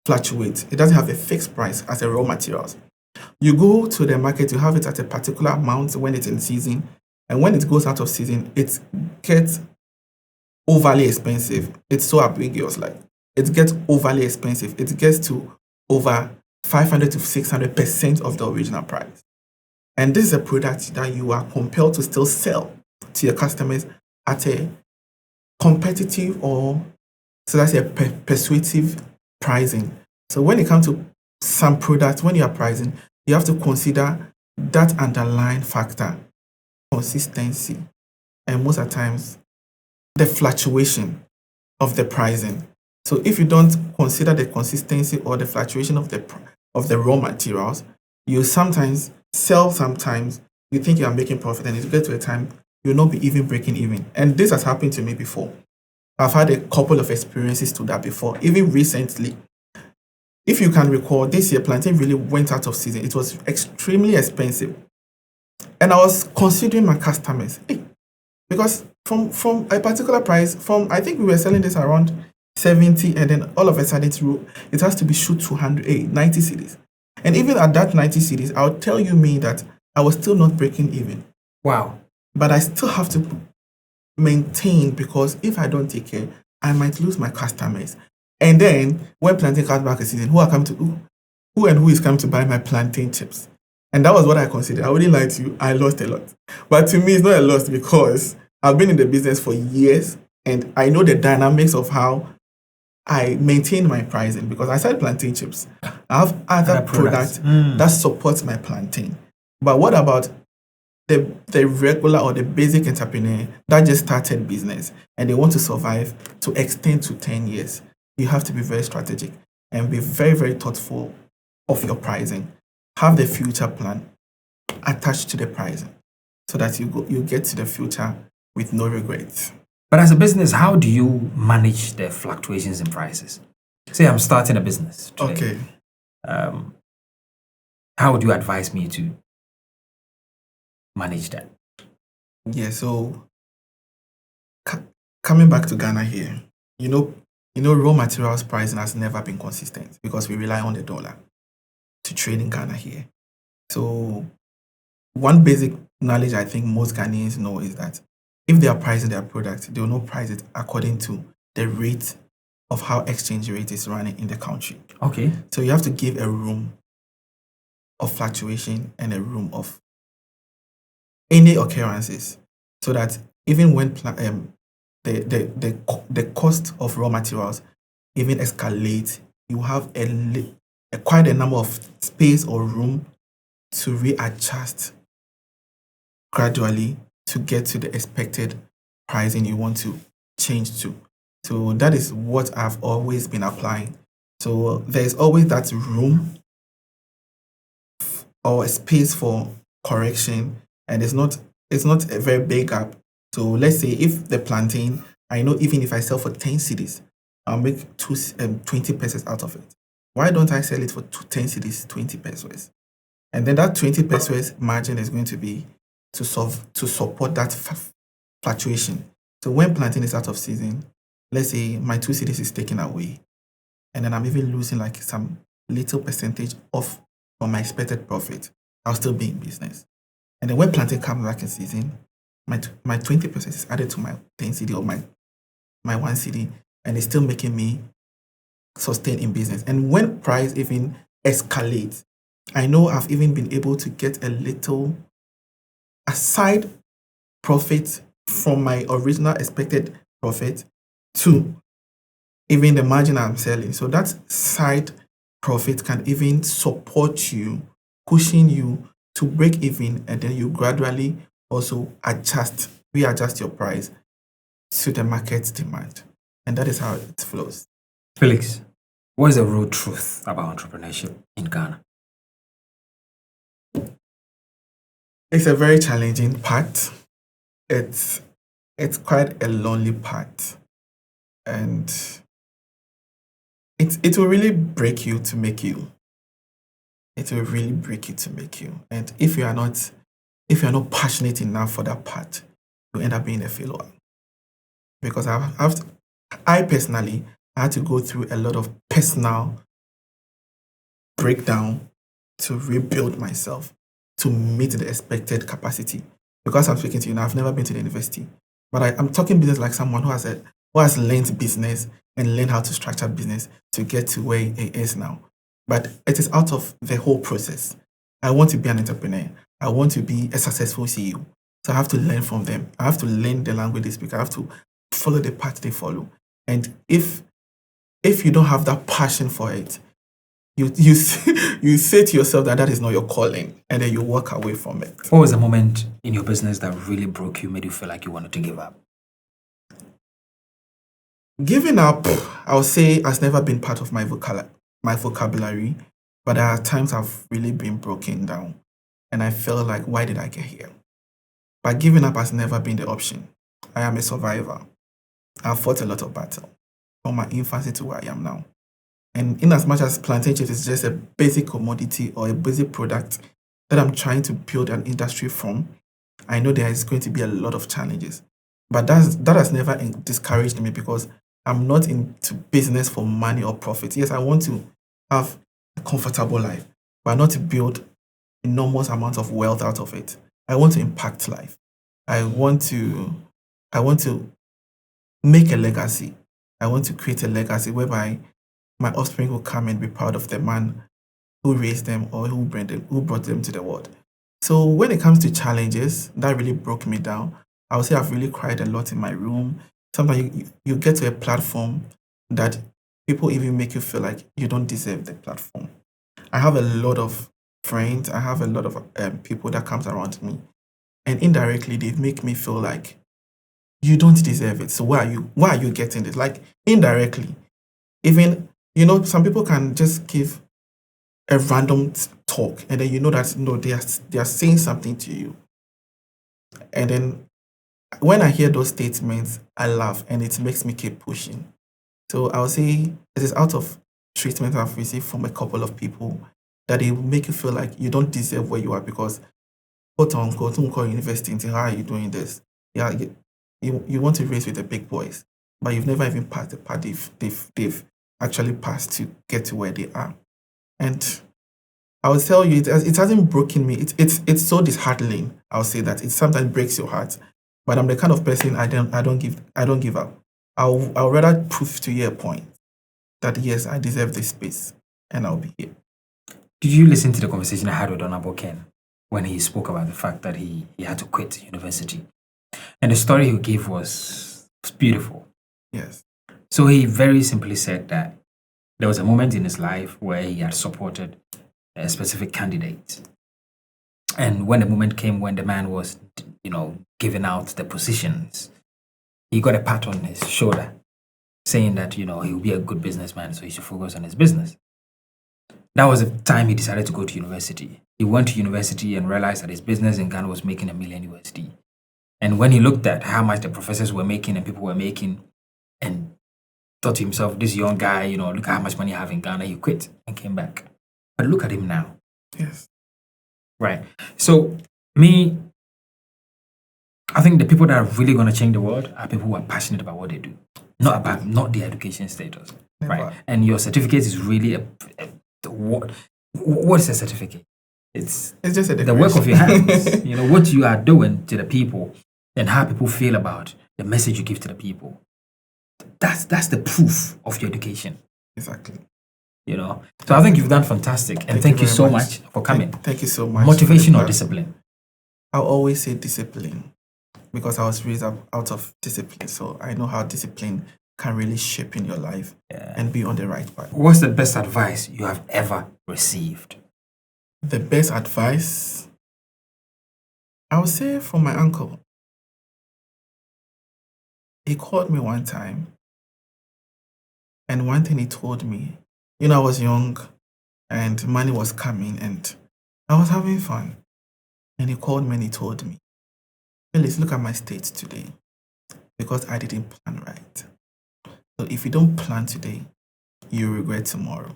fluctuates. It doesn't have a fixed price as a raw materials. You go to the market, you have it at a particular amount when it's in season, and when it goes out of season, it gets overly expensive. It's so ambiguous, like it gets overly expensive. It gets to over 500 to 600% of the original price. And this is a product that you are compelled to still sell to your customers at a competitive or, so that's a persuasive pricing. So when it comes to some products, when you are pricing, you have to consider that underlying factor, consistency, and most of the times, the fluctuation of the pricing. So if you don't consider the consistency or the fluctuation of the raw materials, you sometimes sell, sometimes you think you are making profit, and you get to a time you'll not be even breaking even. And this has happened to me before. I've had a couple of experiences to that before, even recently. If you can recall, this year plantain really went out of season. It was extremely expensive. And I was considering my customers. Because from a particular price, I think we were selling this around 70, and then all of a sudden it has to be shoot to 90 cedis. And even at that 90 cedis, I'll tell you that I was still not breaking even. Wow. But I still have to maintain, because if I don't take care, I might lose my customers. And then when plantain comes back a season, who is coming to buy my plantain chips? And that was what I considered. I wouldn't lie to you, I lost a lot. But to me, it's not a loss, because I've been in the business for years and I know the dynamics of how I maintain my pricing, because I sell plantain chips. I have other products that support my plantain. But what about the regular or the basic entrepreneur that just started business and they want to survive to extend to 10 years? You have to be very strategic and be very, very thoughtful of your pricing. Have the future plan attached to the pricing so that you get to the future with no regrets. But as a business, how do you manage the fluctuations in prices? Say I'm starting a business today. Okay. How would you advise me to manage that? Yeah, so coming back to Ghana here, raw materials pricing has never been consistent because we rely on the dollar to trade in Ghana here. So one basic knowledge I think most Ghanaians know is that if they are pricing their product, they will not price it according to the rate of how exchange rate is running in the country. Okay. So you have to give a room of fluctuation and a room of any occurrences, so that even when the cost of raw materials even escalates, you have quite a number of space or room to readjust gradually to get to the expected pricing you want to change to. So that is what I've always been applying. So there's always that room or a space for correction, and it's not a very big gap. So let's say if the plantain, I know even if I sell for 10 cedis, I'll make 20 pesos out of it. Why don't I sell it for 10 cedis, 20 pesos? And then that 20 pesos margin is going to be to support that fluctuation. So when plantain is out of season, let's say my 2 cedis is taken away, and then I'm even losing like some little percentage off from my expected profit, I'll still be in business. And then when plantain comes back in season, my 20% is added to my 10 cedi or my 1 cedi, and it's still making me sustain in business. And when price even escalates, I know I've even been able to get a little aside profit from my original expected profit to even the margin I'm selling. So that side profit can even support you, pushing you to break even, and then you gradually also readjust your price to the market demand. And that is how it flows. Felix, what is the real truth about entrepreneurship in Ghana? It's a very challenging part. It's quite a lonely part. And it will really break you to make you. It will really break you to make you. And if you are not passionate enough for that part, you end up being a failure. Because I personally had to go through a lot of personal breakdown to rebuild myself to meet the expected capacity. Because I'm speaking to you now, I've never been to the university, but I'm talking business like someone who has learned business and learned how to structure business to get to where it is now. But it is out of the whole process. I want to be an entrepreneur. I want to be a successful CEO. So I have to learn from them. I have to learn the language they speak. I have to follow the path they follow. And if you don't have that passion for it, you you say to yourself that is not your calling, and then you walk away from it. What was the moment in your business that really broke you, made you feel like you wanted to give up? Giving up, I would say, has never been part of my vocabulary, but there are times I've really been broken down, and I felt like, why did I get here? But giving up has never been the option. I am a survivor. I've fought a lot of battle from my infancy to where I am now. And in as much as plantain chips is just a basic commodity or a basic product that I'm trying to build an industry from, I know there is going to be a lot of challenges. But that has never discouraged me, because I'm not into business for money or profit. Yes, I want to have a comfortable life, but not to build enormous amounts of wealth out of it. I want to impact life. I want to make a legacy. I want to create a legacy whereby my offspring will come and be proud of the man who raised them or who brought them to the world. So when it comes to challenges, that really broke me down. I would say I've really cried a lot in my room. Sometimes you get to a platform that people even make you feel like you don't deserve the platform. I have a lot of friends. I have a lot of people that comes around me, and indirectly they make me feel like you don't deserve it. So why are you getting this? Like indirectly, even some people can just give a random talk, and then that no, they are saying something to you, and then when I hear those statements, I laugh, and it makes me keep pushing. So I would say it is out of treatment I've received from a couple of people that they make you feel like you don't deserve where you are, because quote unquote university, how are you doing this? Yeah, you want to race with the big boys, but you've never even passed the part they've actually passed to get to where they are. And I would tell you, it hasn't broken me. It's so disheartening. I'll say that it sometimes breaks your heart. But I'm the kind of person I don't give up. I'll rather prove to you a point that yes, I deserve this space, and I'll be here. Did you listen to the conversation I had with Honorable Ken when he spoke about the fact that he had to quit university? And the story he gave was beautiful. Yes. So he very simply said that there was a moment in his life where he had supported a specific candidate. And when the moment came when the man was, giving out the positions, he got a pat on his shoulder saying that, he will be a good businessman, so he should focus on his business. That was the time he decided to go to university. He went to university and realized that his business in Ghana was making $1 million. And when he looked at how much the professors were making and people were making, and thought to himself, this young guy, look how much money I have in Ghana, he quit and came back. But look at him now. Yes. Right. So, I think the people that are really going to change the world are people who are passionate about what they do, not their education status. Never. Right. And your certificate is really what is a certificate? It's just a the work of your hands. What you are doing to the people and how people feel about the message you give to the people. That's the proof of your education. Exactly. So I think you've done fantastic, and thank you so much for coming. Thank you so much. Motivation or discipline? I'll always say discipline, because I was raised out of discipline, so I know how discipline can really shape in your life and be on the right path. What's the best advice you have ever received? The best advice, I would say, from my uncle. He called me one time, and one thing he told me, I was young and money was coming and I was having fun. And he called me and he told me, Felix, look at my state today, because I didn't plan right. So if you don't plan today, you regret tomorrow.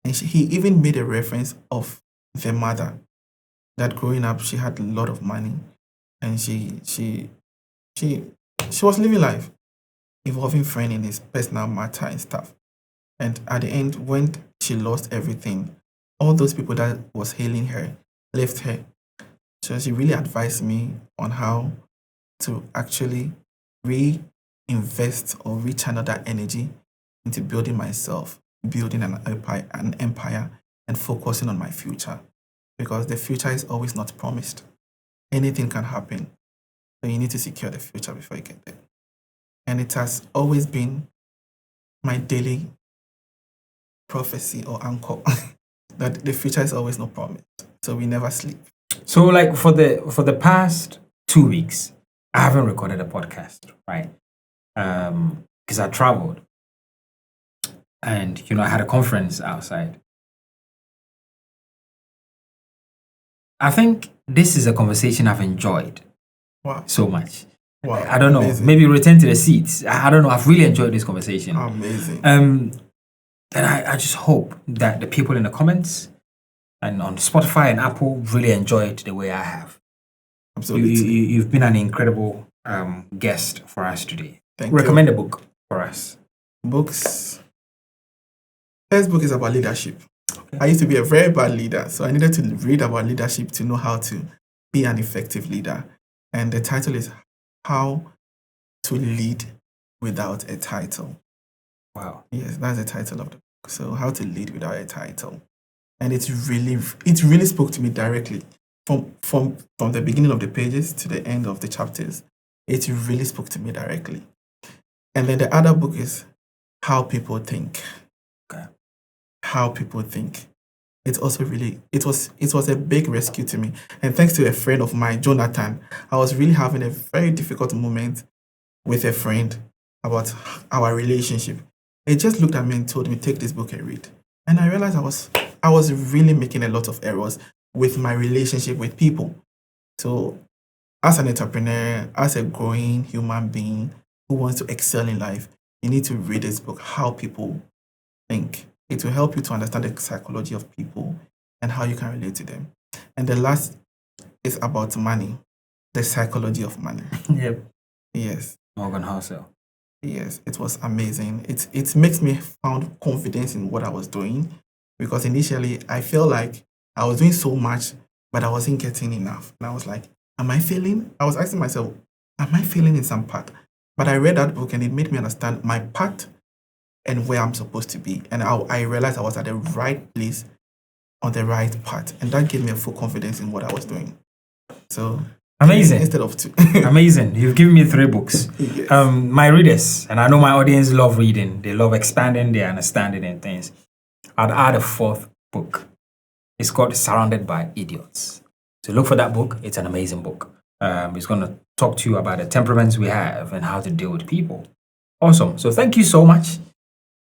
And he even made a reference of the mother, that growing up, she had a lot of money and she was living life, involving friend in his personal matter and stuff. And at the end, when she lost everything, all those people that was hailing her left her. So she really advised me on how to actually reinvest or rechannel that energy into building myself, building an empire, and focusing on my future. because the future is always not promised. Anything can happen. So you need to secure the future before you get there. And it has always been my daily prophecy or anchor that the future is always not promised. So we never sleep. So like for the past 2 weeks, I haven't recorded a podcast, right? Because I traveled. And I had a conference outside. I think this is a conversation I've enjoyed so much. Wow. I don't know. Amazing. Maybe return to the seats. I don't know. I've really enjoyed this conversation. Amazing. And I just hope that the people in the comments and on Spotify and Apple really enjoyed the way I have. Absolutely. You've been an incredible guest for us today. Recommend a book for us. Books. First book is about leadership. Okay. I used to be a very bad leader, so I needed to read about leadership to know how to be an effective leader. And the title is How to Lead Without a Title. Wow. Yes, that's the title of the book. So How to Lead Without a Title. And it really spoke to me directly. From the beginning of the pages to the end of the chapters. It really spoke to me directly. And then the other book is How People Think. Okay. How people think. It's also it was a big rescue to me. And thanks to a friend of mine, Jonathan, I was really having a very difficult moment with a friend about our relationship. He just looked at me and told me, take this book and read. And I realized I was really making a lot of errors with my relationship with people. So as an entrepreneur, as a growing human being who wants to excel in life, you need to read this book, How People Think. It will help you to understand the psychology of people and how you can relate to them. And the last is about money, the psychology of money. Yep. Yes. Morgan Housel. Yes, it was amazing. It makes me found confidence in what I was doing, because initially I felt like I was doing so much, but I wasn't getting enough. And I was like, am I failing? I was asking myself, am I failing in some part? But I read that book and it made me understand my part and where I'm supposed to be. And I realized I was at the right place on the right path. And that gave me a full confidence in what I was doing. So amazing. Instead of 2. Amazing. You've given me 3 books. Yes. My readers, and I know my audience love reading. They love expanding their understanding and things. I'd add a 4th book. It's called Surrounded by Idiots. So look for that book. It's an amazing book. It's going to talk to you about the temperaments we have and how to deal with people. Awesome. So thank you so much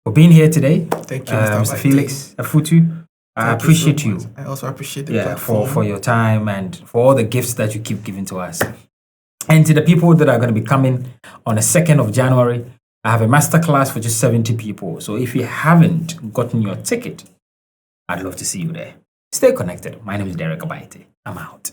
for being here today. Thank you, Mr. Felix Afutu. I appreciate you. I also appreciate the platform. for your time and for all the gifts that you keep giving to us. And to the people that are going to be coming on the 2nd of January, I have a masterclass for just 70 people. So if you haven't gotten your ticket, I'd love to see you there. Stay connected. My name is Derrick Abaitey. I'm out.